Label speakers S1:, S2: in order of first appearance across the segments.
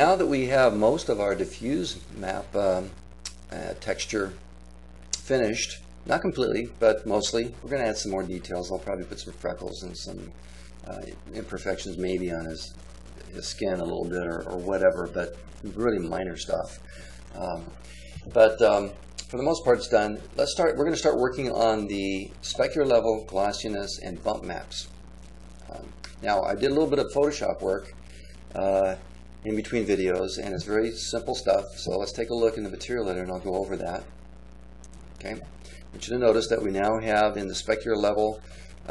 S1: Now that we have most of our diffuse map texture finished, not completely, but mostly, we're going to add some more details. I'll probably put some freckles and some imperfections maybe on his skin a little bit or whatever, but really minor stuff. For the most part, it's done. We're going to start working on the specular level, glossiness, and bump maps. Now, I did a little bit of Photoshop work in between videos, and it's very simple stuff. So let's take a look in the material editor, and I'll go over that. Okay. I want you to notice that we now have in the specular level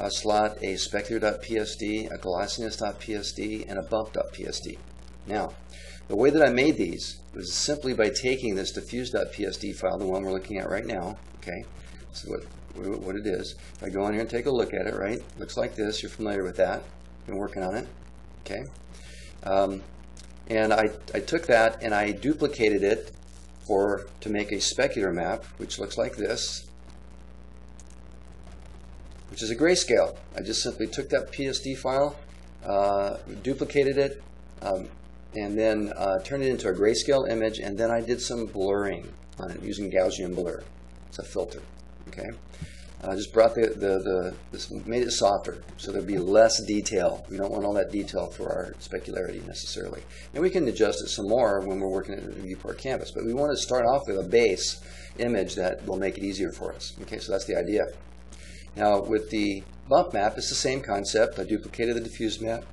S1: slot a specular.psd, a glossiness.psd, and a bump.psd. Now, the way that I made these was simply by taking this diffuse.psd file, the one we're looking at right now. Okay, this is what it is. If I go in here and take a look at it, right, looks like this. You're familiar with that. Been working on it. Okay, and I took that and I duplicated it to make a specular map, which looks like this, which is a grayscale. I just simply took that PSD file, duplicated it, and then turned it into a grayscale image, and then I did some blurring on it using Gaussian blur. It's a filter. Okay, just brought this made it softer, so there'd be less detail. We don't want all that detail for our specularity necessarily, and we can adjust it some more when we're working at the Viewport canvas. But we want to start off with a base image that will make it easier for us. Okay, so that's the idea. Now with the bump map, it's the same concept. I duplicated the diffuse map,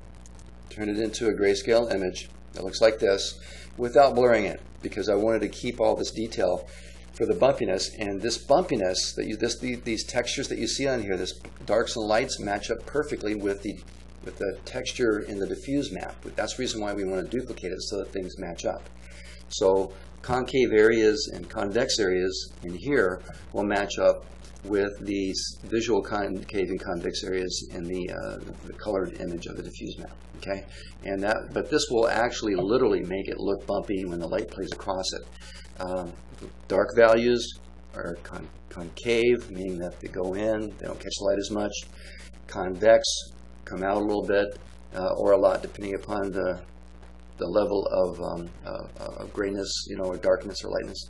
S1: turned it into a grayscale image that looks like this without blurring it, because I wanted to keep all this detail for the bumpiness. And this bumpiness, these textures that you see on here, this darks and lights, match up perfectly with the texture in the diffuse map. That's the reason why we want to duplicate it, so that things match up. So concave areas and convex areas in here will match up with the visual concave and convex areas in the colored image of the diffuse map. Okay, and but this will actually literally make it look bumpy when the light plays across it. Dark values are concave, meaning that they go in, they don't catch the light as much. Convex come out a little bit or a lot, depending upon the level of grayness, or darkness or lightness.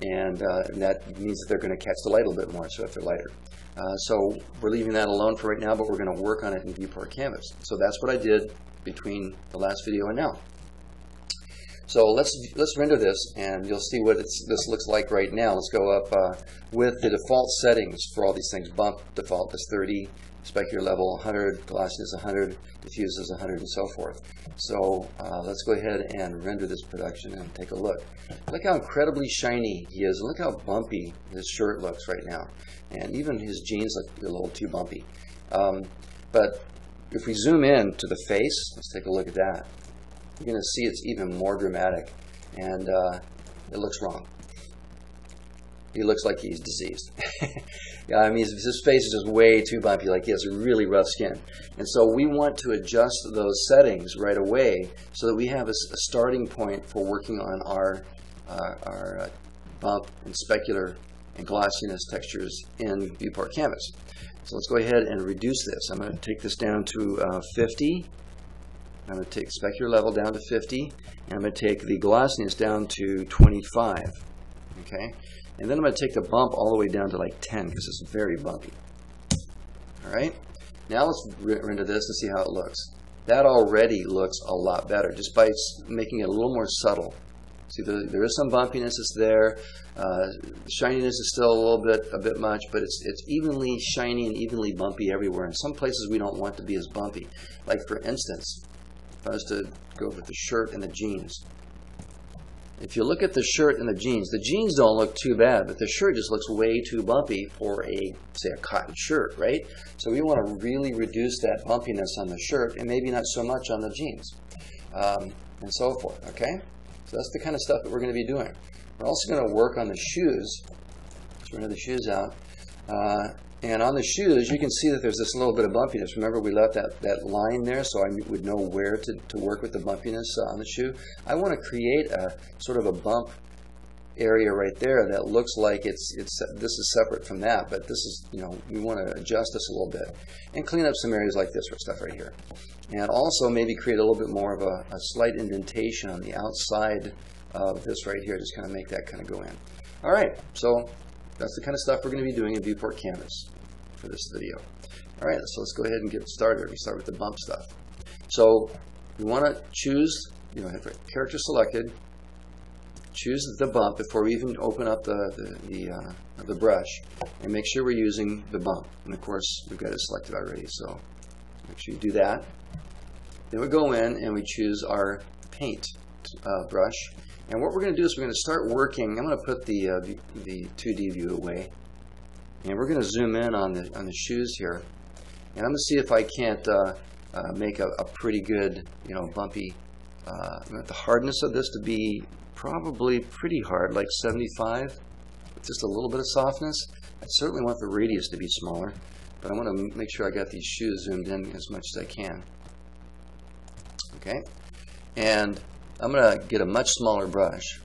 S1: And that means that they're going to catch the light a little bit more, so if they're lighter. So we're leaving that alone for right now, but we're going to work on it in Viewport Canvas. So that's what I did between the last video and now. So let's render this, and you'll see what this looks like right now. Let's go up with the default settings for all these things. Bump default is 30, specular level 100, glossiness 100, diffuse is 100, and so forth. So let's go ahead and render this production and take a look. Look how incredibly shiny he is, and look how bumpy his shirt looks right now. And even his jeans look a little too bumpy. But if we zoom in to the face, let's take a look at that. You're going to see it's even more dramatic, and it looks wrong. He looks like he's diseased. Yeah, I mean, his face is just way too bumpy, like he has a really rough skin. And so we want to adjust those settings right away so that we have a starting point for working on our bump and specular and glossiness textures in Viewport Canvas. So let's go ahead and reduce this. I'm going to take this down to 50. I'm going to take specular level down to 50, and I'm going to take the glossiness down to 25. Okay, and then I'm going to take the bump all the way down to like 10 because it's very bumpy. All right, now let's render this and see how it looks. That already looks a lot better just by making it a little more subtle. See, there is some bumpiness that's there. Shininess is still a bit much, but it's evenly shiny and evenly bumpy everywhere. In some places we don't want to be as bumpy. Like for instance, if I was to go with the shirt and the jeans. If you look at the shirt and the jeans don't look too bad, but the shirt just looks way too bumpy for say a cotton shirt, right? So we want to really reduce that bumpiness on the shirt and maybe not so much on the jeans, and so forth, okay? So that's the kind of stuff that we're going to be doing. We're also going to work on the shoes. Let's render the shoes out. And on the shoes, you can see that there's this little bit of bumpiness. Remember, we left that line there so I would know where to work with the bumpiness on the shoe. I want to create a sort of a bump area right there that looks like this is separate from that, but this is, we want to adjust this a little bit and clean up some areas like this stuff right here, and also maybe create a little bit more of a slight indentation on the outside of this right here, just kind of make that kind of go in. All right, so that's the kind of stuff we're going to be doing in Viewport Canvas for this video. All right, so let's go ahead and get started. We start with the bump stuff. So we want to choose, have a character selected, choose the bump before we even open up the brush, and make sure we're using the bump. And of course, we've got it selected already, so make sure you do that. Then we go in and we choose our paint brush. And what we're going to do is we're going to start working. I'm going to put the 2D view away, and we're going to zoom in on the shoes here. And I'm going to see if I can't make a pretty good, bumpy. I want the hardness of this to be probably pretty hard, like 75, with just a little bit of softness. I certainly want the radius to be smaller, but I want to make sure I got these shoes zoomed in as much as I can. Okay, and I'm going to get a much smaller brush.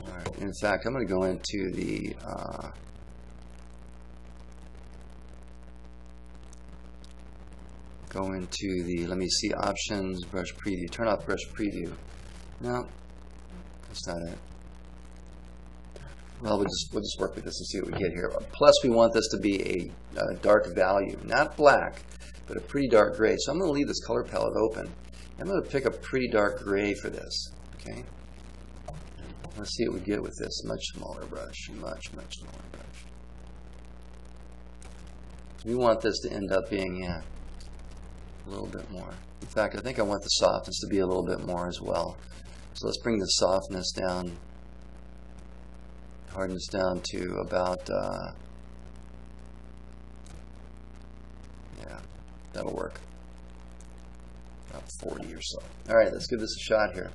S1: All right. In fact, I'm going to go into the let me see, options, brush preview, turn off brush preview. No, that's not it. Well, we'll just work with this and see what we get here. Plus, we want this to be a dark value, not black, but a pretty dark gray. So I'm going to leave this color palette open. I'm going to pick a pretty dark gray for this. Okay. Let's see what we get with this much smaller brush, much smaller brush. We want this to end up being a little bit more. In fact, I think I want the softness to be a little bit more as well. So let's bring the softness down, hardness down to about, yeah, that'll work. About 40 or so. All right, let's give this a shot here.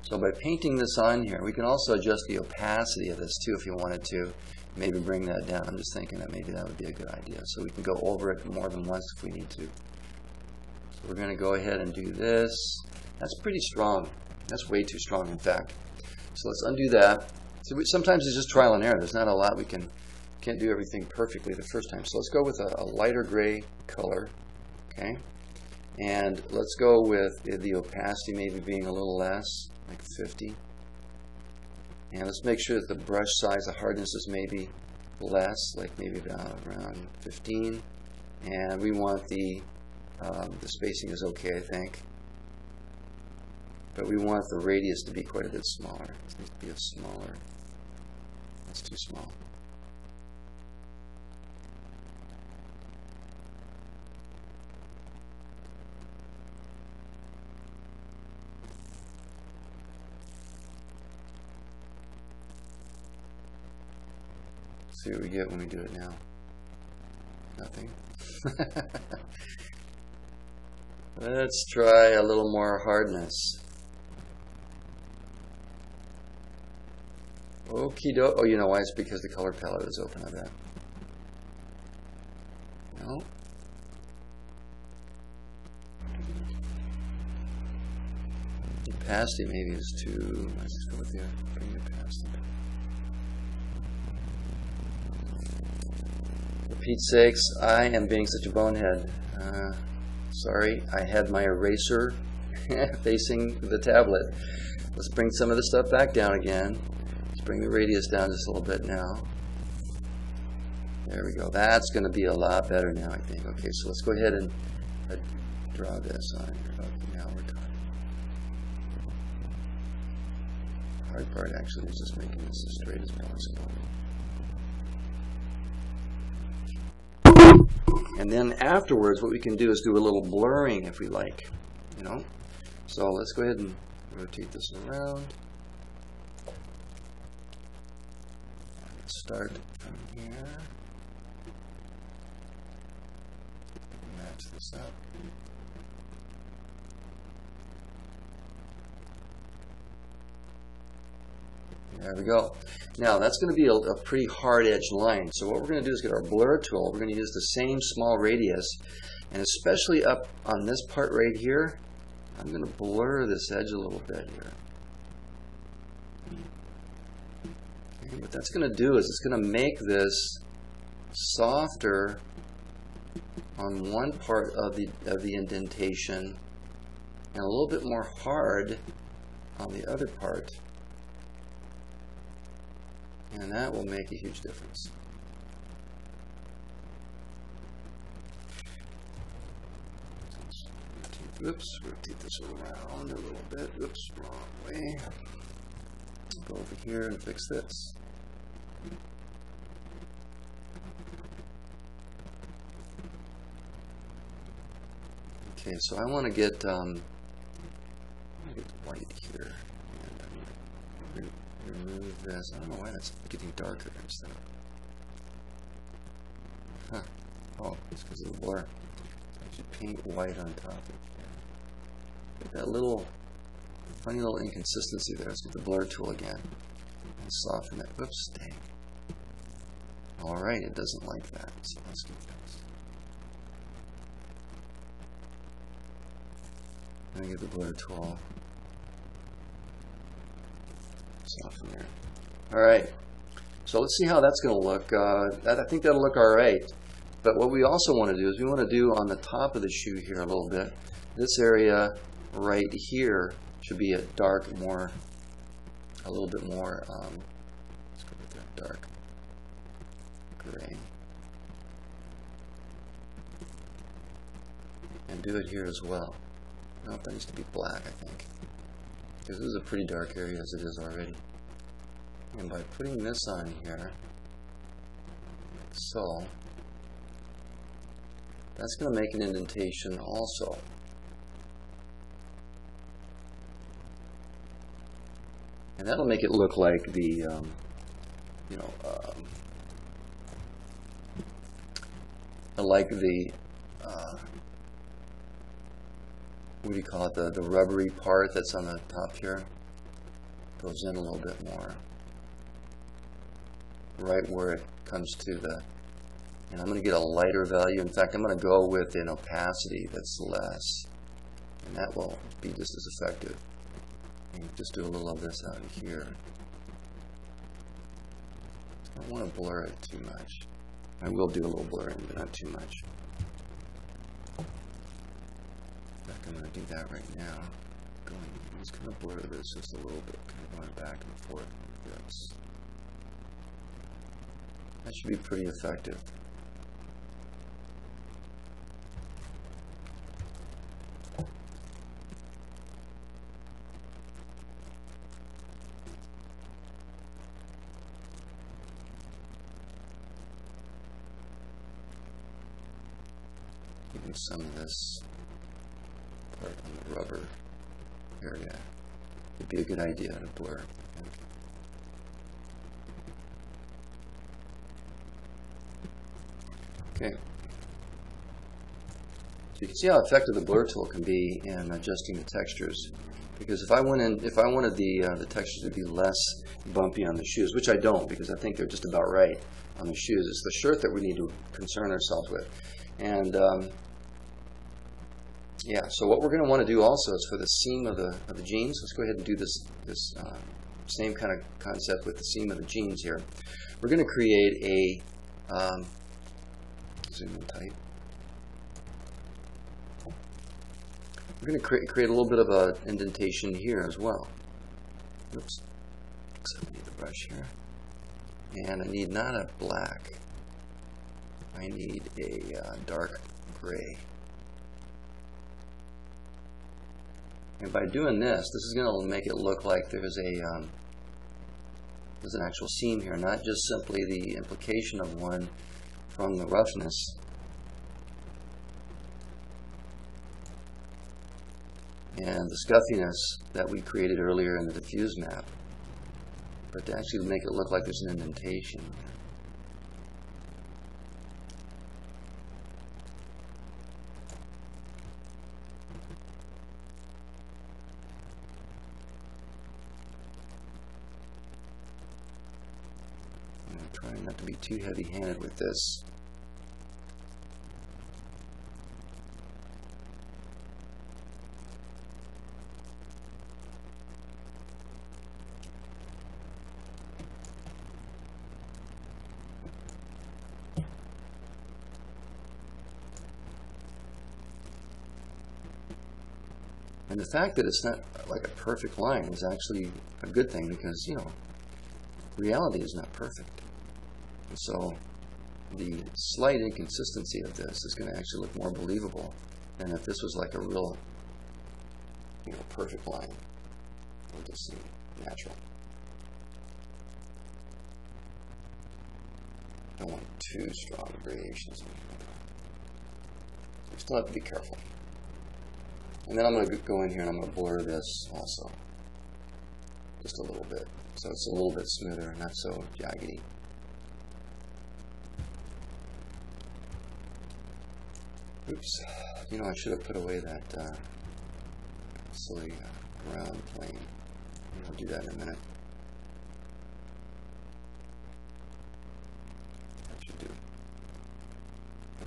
S1: So by painting this on here, we can also adjust the opacity of this too if you wanted to. Maybe bring that down. I'm just thinking that maybe that would be a good idea. So we can go over it more than once if we need to. So we're going to go ahead and do this. That's pretty strong. That's way too strong, in fact. So let's undo that. So sometimes it's just trial and error. There's not a lot we can't do everything perfectly the first time. So let's go with a lighter gray color. Okay. And let's go with the opacity maybe being a little less, like 50. And let's make sure that the brush size, the hardness is maybe less, like maybe around 15. And we want the spacing is okay, I think. But we want the radius to be quite a bit smaller. It needs to be a smaller. That's too small. See what we get when we do it now. Nothing. Let's try a little more hardness. Okie doke. Oh, you know why? It's because the color palette is open, I bet. No. The opacity maybe is too. Let's just go with the opacity. For Pete's sakes, I am being such a bonehead. Sorry, I had my eraser facing the tablet. Let's bring some of the stuff back down again. Let's bring the radius down just a little bit now. There we go. That's going to be a lot better now, I think. Okay, so let's go ahead and draw this on here. Okay, now we're done. The hard part actually is just making this as straight as possible. And then afterwards, what we can do is do a little blurring if we like, So let's go ahead and rotate this around. Let's start from here. Match this up. There we go. Now that's going to be a pretty hard edge line. So what we're going to do is get our blur tool. We're going to use the same small radius, and especially up on this part right here, I'm going to blur this edge a little bit here. Okay, what that's going to do is it's going to make this softer on one part of the indentation and a little bit more hard on the other part. And that will make a huge difference. Oops, rotate this around a little bit. Oops, wrong way. Go over here and fix this. Okay, so I want to get white here. And remove this. I don't know why that's getting darker instead of. Huh. Oh, it's because of the blur. I should paint white on top of it. Get that little funny little inconsistency there. Let's get the blur tool again and soften it. Oops, dang. Alright, it doesn't like that. So let's do this. I'm going to get the blur tool. Soften there. Alright, so let's see how that's going to look. I think that'll look alright. But what we also want to do is we want to do on the top of the shoe here a little bit. This area right here should be a little bit more, let's go with that dark gray. And do it here as well. No, that needs to be black, I think. Because this is a pretty dark area as it is already. And by putting this on here, so, that's going to make an indentation also. And that'll make it look like the, like the, what do you call it, the rubbery part that's on the top here. Goes in a little bit more. Right where it comes to the, and I'm going to get a lighter value. In fact, I'm going to go with an opacity that's less. And that will be just as effective. And just do a little of this out here. I don't want to blur it too much. I will do a little blurring, but not too much. In fact, I'm going to do that right now. I'm just going to blur this just a little bit, kind of going back and forth like this. That should be pretty effective. Even some of this part on the rubber area would be a good idea to blur. Okay. So you can see how effective the blur tool can be in adjusting the textures. Because if I wanted the textures to be less bumpy on the shoes, which I don't, because I think they're just about right on the shoes, it's the shirt that we need to concern ourselves with. And yeah, so what we're going to want to do also is for the seam of the jeans. Let's go ahead and do this same kind of concept with the seam of the jeans here. We're going to create a zoom in tight. We're going to create a little bit of an indentation here as well. Oops. Except I need the brush here. And I need not a black. I need a dark gray. And by doing this is going to make it look like there's an actual seam here, not just simply the implication of one from the roughness. And the scuffiness that we created earlier in the diffuse map, but to actually make it look like there's an indentation. trying not to be too heavy-handed with this. And the fact that it's not like a perfect line is actually a good thing, because, you know, reality is not perfect. And so the slight inconsistency of this is going to actually look more believable than if this was like a real, you know, perfect line. It'll just seem natural. I don't want too strong gradations in here. You still have to be careful. And then I'm going to go in here and I'm going to blur this also, just a little bit, so it's a little bit smoother and not so jaggedy. Oops, you know, I should have put away that silly round plane. I'll do that in a minute. That should do.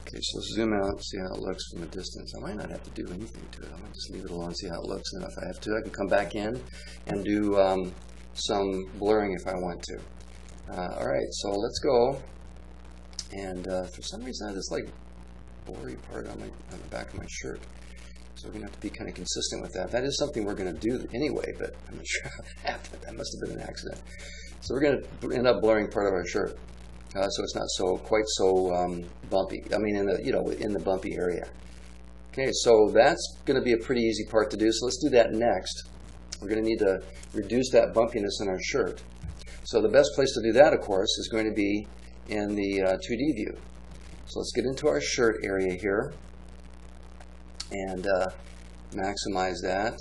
S1: Okay, so zoom out, see how it looks from a distance. I might not have to do anything to it. I might just leave it alone, see how it looks, and if I have to, I can come back in and do some blurring if I want to. Alright, so let's go. And for some reason I have this like blurry part on the back of my shirt. So we're going to have to be kind of consistent with that. That is something we're going to do anyway, but I'm not sure how that happened. That must have been an accident. So we're going to end up blurring part of our shirt. So it's not quite so bumpy. I mean, in the bumpy area. Okay, so that's going to be a pretty easy part to do. So let's do that next. We're going to need to reduce that bumpiness in our shirt. So the best place to do that, of course, is going to be in the 2D view. So let's get into our shirt area here and maximize that.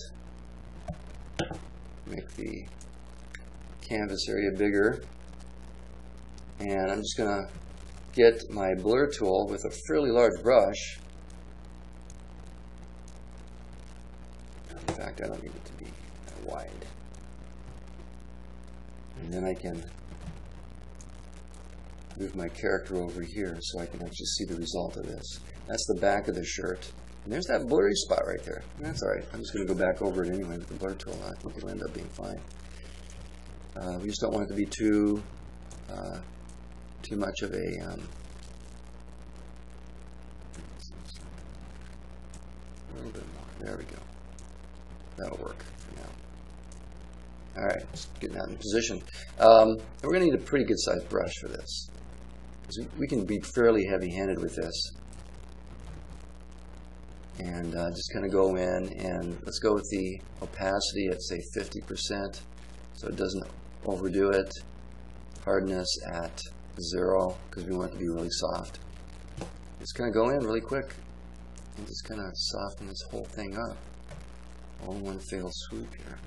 S1: Make the canvas area bigger. And I'm just going to get my blur tool with a fairly large brush. In fact, I don't need it to be that wide. And then I can move my character over here so I can actually see the result of this. That's the back of the shirt. And there's that blurry spot right there. That's alright. I'm just going to go back over it anyway with the blur tool. I think it'll end up being fine. We just don't want it to be too much of a little bit more. There we go. That'll work for now. Alright, let's get that in position. We're going to need a pretty good sized brush for this, because we can be fairly heavy handed with this. And just kind of go in and let's go with the opacity at say 50% so it doesn't overdo it. Hardness at 0 because we want it to be really soft. Just going to go in really quick and just kind of soften this whole thing up all in one fell swoop here.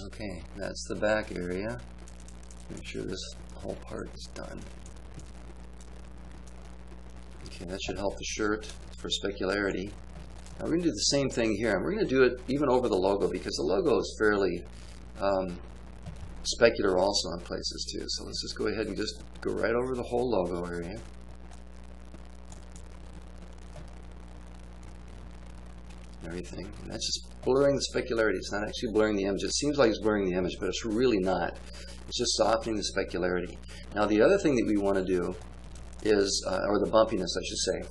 S1: Okay, that's the back area. Make sure this whole part is done. Okay, that should help the shirt for specularity. Now we're going to do the same thing here. And we're going to do it even over the logo because the logo is fairly specular also in places too. So let's just go ahead and just go right over the whole logo area. Everything. And that's just blurring the specularity. It's not actually blurring the image. It seems like it's blurring the image, but it's really not. It's just softening the specularity. Now the other thing that we want to do is, or the bumpiness I should say,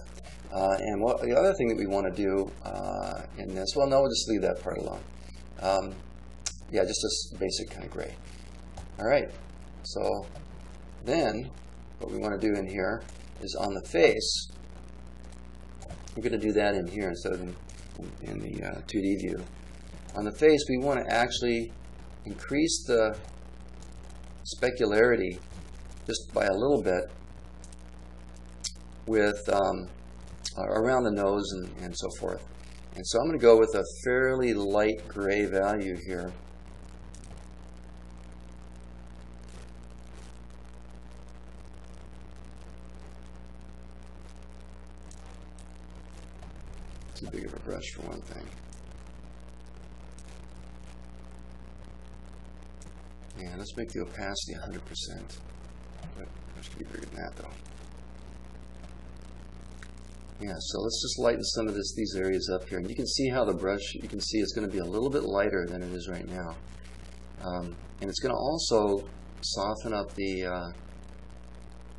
S1: and what the other thing that we want to do in this, well no, we'll just leave that part alone. Yeah, just this basic kind of gray. Alright, so then what we want to do in here is on the face, we're going to do that in here instead of in the 2D view. On the face, we want to actually increase the specularity just by a little bit with around the nose and so forth. And so I'm going to go with a fairly light gray value here. Too big of a brush for one thing. Yeah, let's make the opacity 100%. But brush can be bigger than that, though. Yeah, so let's just lighten some of these areas up here. And you can see how the brush, you can see it's going to be a little bit lighter than it is right now. And it's going to also soften up the,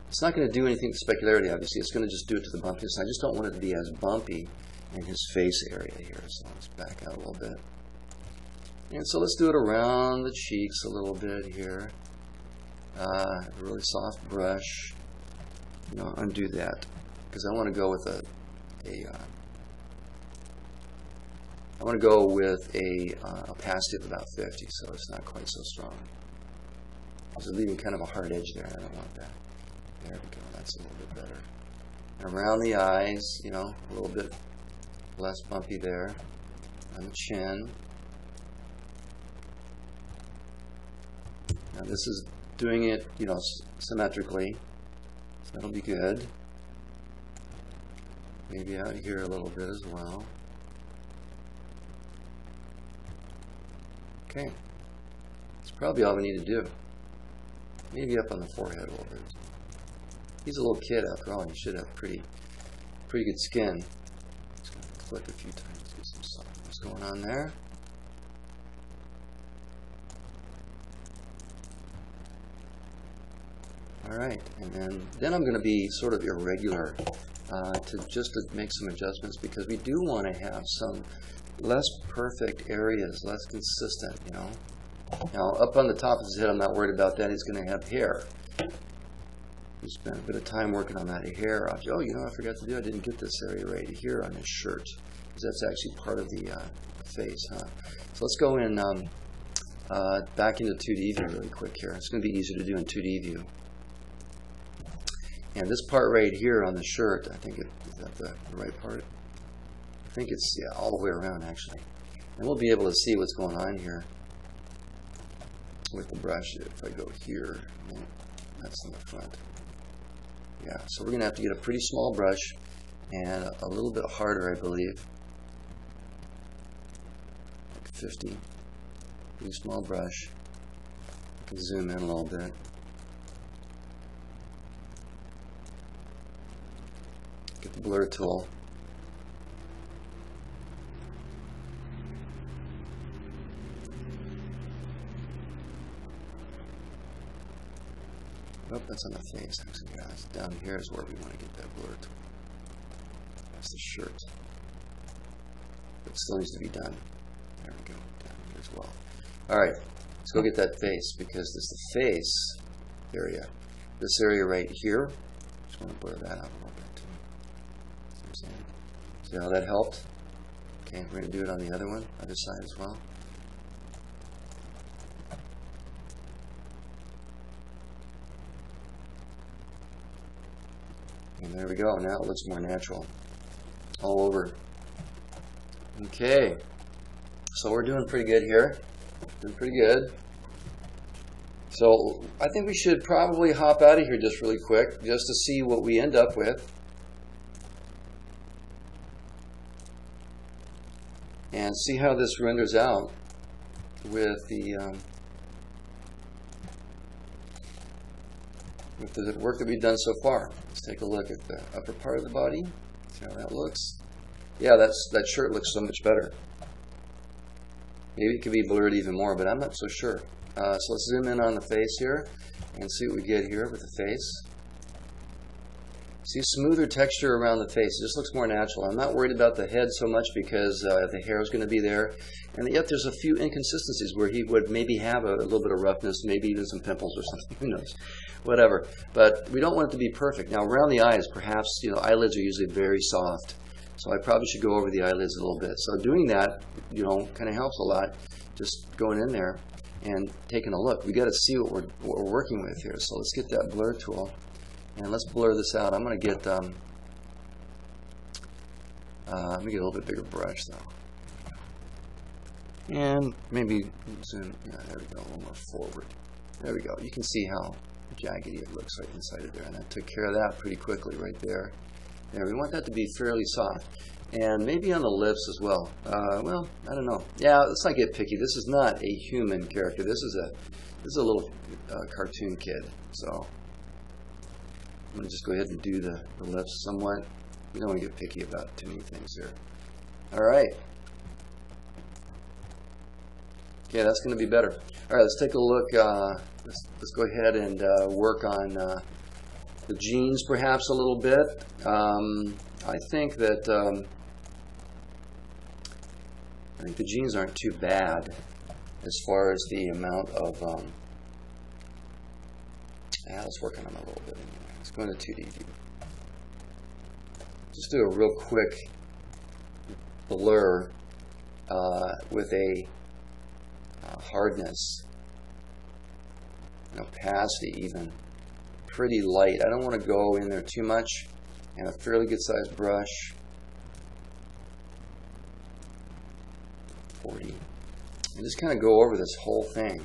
S1: it's not going to do anything to specularity, obviously. It's going to just do it to the bumpiness. I just don't want it to be as bumpy in his face area here. So let's back out a little bit. And so let's do it around the cheeks a little bit here. A really soft brush. No, undo that. Because I want to go with a opacity of about 50, so it's not quite so strong. Because it's leaving kind of a hard edge there. I don't want that. There we go. That's a little bit better. And around the eyes, you know, a little bit less bumpy there. On the chin. Now this is doing it, you know, symmetrically, so that'll be good. Maybe out here a little bit as well. Okay, that's probably all we need to do. Maybe up on the forehead a little bit. He's a little kid after all. He should have pretty good skin. Just gonna click a few times, get some softness going on there. All right, and then I'm going to be sort of irregular to make some adjustments, because we do want to have some less perfect areas, less consistent, you know. Now, up on the top of his head, I'm not worried about that. He's going to have hair. We spent a bit of time working on that hair. Oh, you know, I forgot to do. I didn't get this area right here on his shirt, because that's actually part of the face, huh? So let's go in back into 2D view really quick here. It's going to be easier to do in 2D view. And this part right here on the shirt, I think is that the right part? I think it's, yeah, all the way around actually. And we'll be able to see what's going on here with the brush. If I go here, that's in the front. Yeah, so we're going to have to get a pretty small brush and a little bit harder, I believe. Like 50. Pretty small brush. I can zoom in a little bit. Get the blur tool. Oh, that's on the face, actually, guys. Down here is where we want to get that blur tool. That's the shirt. But it still needs to be done. There we go. Down here as well. Alright, let's go get that face, because this is the face area. This area right here. Just want to blur that out a little bit too. See how that helped? Okay, we're going to do it on the other one, other side as well. And there we go. Now it looks more natural all over. Okay, so we're doing pretty good here. Doing pretty good. So I think we should probably hop out of here just really quick, just to see what we end up with. And see how this renders out with the work that we've done so far. Let's take a look at the upper part of the body. See how that looks. Yeah, that shirt looks so much better. Maybe it could be blurred even more, but I'm not so sure. So let's zoom in on the face here and see what we get here with the face. See, smoother texture around the face. It just looks more natural. I'm not worried about the head so much, because the hair is going to be there. And yet there's a few inconsistencies where he would maybe have a little bit of roughness, maybe even some pimples or something. Who knows? Whatever. But we don't want it to be perfect. Now, around the eyes, perhaps, you know, eyelids are usually very soft. So I probably should go over the eyelids a little bit. So doing that, you know, kind of helps a lot. Just going in there and taking a look. We got to see what we're working with here. So let's get that blur tool. And let's blur this out. I'm going to get, let me get a little bit bigger brush though. And maybe zoom, yeah, there we go, a little more forward. There we go. You can see how jaggedy it looks right inside of there. And that took care of that pretty quickly right there. There, we want that to be fairly soft. And maybe on the lips as well. Well, I don't know. Yeah, let's not get picky. This is not a human character. This is a little cartoon kid. So I'm going to just go ahead and do the lips somewhat. We don't want to get picky about too many things here. All right. Okay, that's going to be better. All right, let's take a look. Let's go ahead and work on the genes perhaps a little bit. I think the genes aren't too bad as far as the amount of. Let's work on them a little bit anyway. Let's go into 2D view. Just do a real quick blur with a hardness, and opacity even pretty light. I don't want to go in there too much, and a fairly good sized brush, 40, and just kind of go over this whole thing.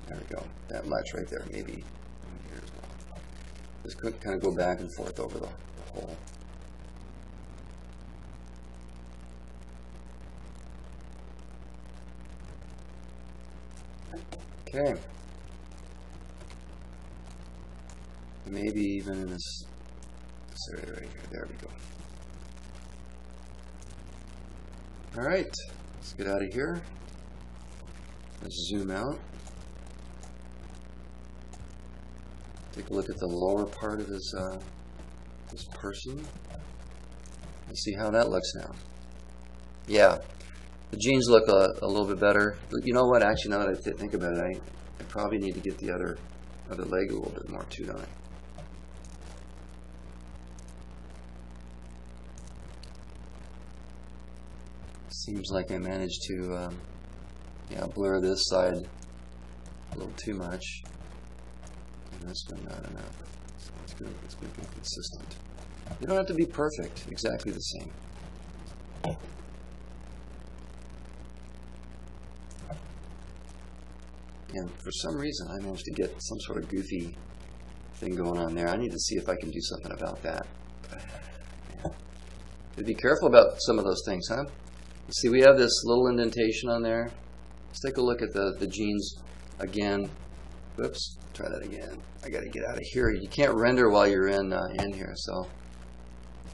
S1: There we go, that much right there, maybe here as well. Just kind of go back and forth over the whole. Okay. Maybe even in this area right here. There we go. All right. Let's get out of here. Let's zoom out. Take a look at the lower part of this person. Let's see how that looks now. Yeah. The genes look a little bit better. But you know what? Actually, now that I think about it, I probably need to get the other leg a little bit more too, don't I? Seems like I managed to blur this side a little too much, and this one not enough. So it's good. It's good to be consistent. You don't have to be perfect. Exactly the same. And for some reason, I managed to get some sort of goofy thing going on there. I need to see if I can do something about that. Yeah. Be careful about some of those things, huh? See, we have this little indentation on there. Let's take a look at the genes again. Whoops, try that again. I got to get out of here. You can't render while you're in here, so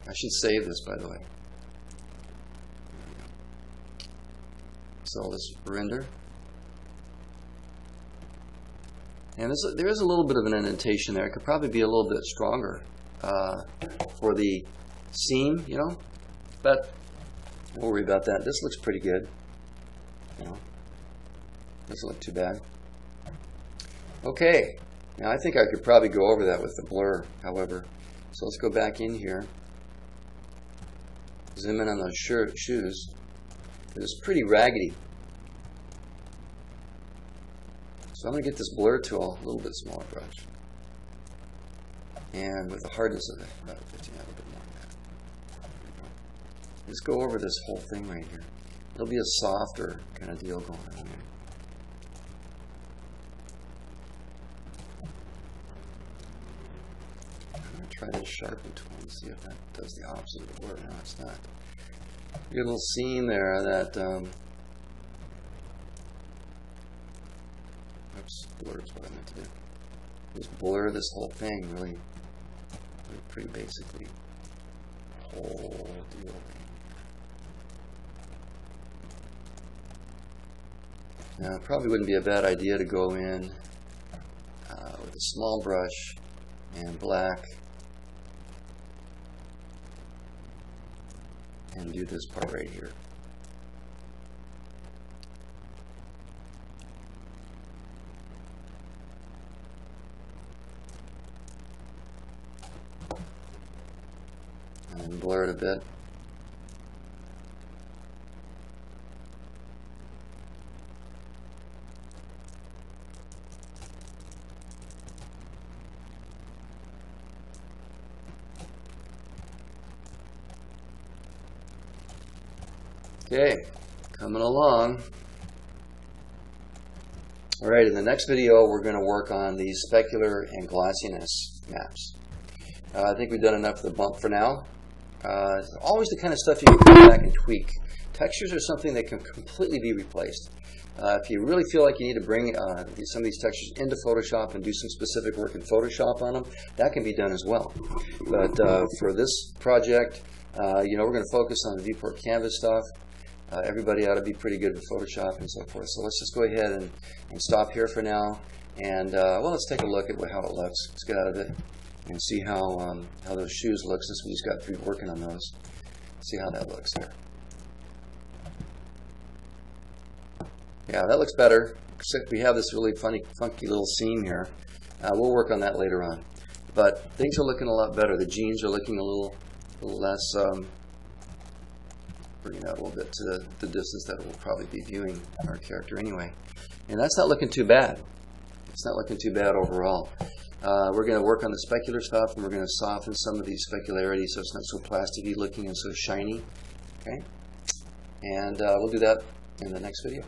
S1: I should save this, by the way. So let's render. And there is a little bit of an indentation there. It could probably be a little bit stronger for the seam, you know, but don't worry about that. This looks pretty good. You know, doesn't look too bad. Okay, now I think I could probably go over that with the blur, however. So let's go back in here. Zoom in on those shoes. It's pretty raggedy. So I'm going to get this blur tool, a little bit smaller brush. And with the hardness of it, about 15, a little bit more than that. Just go over this whole thing right here. It'll be a softer kind of deal going on here. I'm going to try this sharpen tool and see if that does the opposite of the blur. No, it's not. You get a little seam there that blur is what I meant to do. Just blur this whole thing really pretty basically. Whole deal. Now, it probably wouldn't be a bad idea to go in with a small brush and black and do this part right here. And blur it a bit. Okay, coming along. All right, in the next video, we're going to work on the specular and glossiness maps. I think we've done enough of the bump for now. Always the kind of stuff you can come back and tweak. Textures are something that can completely be replaced. If you really feel like you need to bring some of these textures into Photoshop and do some specific work in Photoshop on them, that can be done as well. But for this project, we're going to focus on the Viewport Canvas stuff. Everybody ought to be pretty good with Photoshop and so forth. So let's just go ahead and stop here for now. And well, let's take a look at how it looks. Let's get out of it and see how those shoes look, since we just got through working on those. See how that looks there. Yeah, that looks better, except we have this really funky little seam here. We'll work on that later on. But things are looking a lot better. The jeans are looking a little less, bringing out a little bit to the distance that we'll probably be viewing our character anyway. And that's not looking too bad. It's not looking too bad overall. We're going to work on the specular stuff, and we're going to soften some of these specularities so it's not so plasticky looking and so shiny. Okay? And we'll do that in the next video.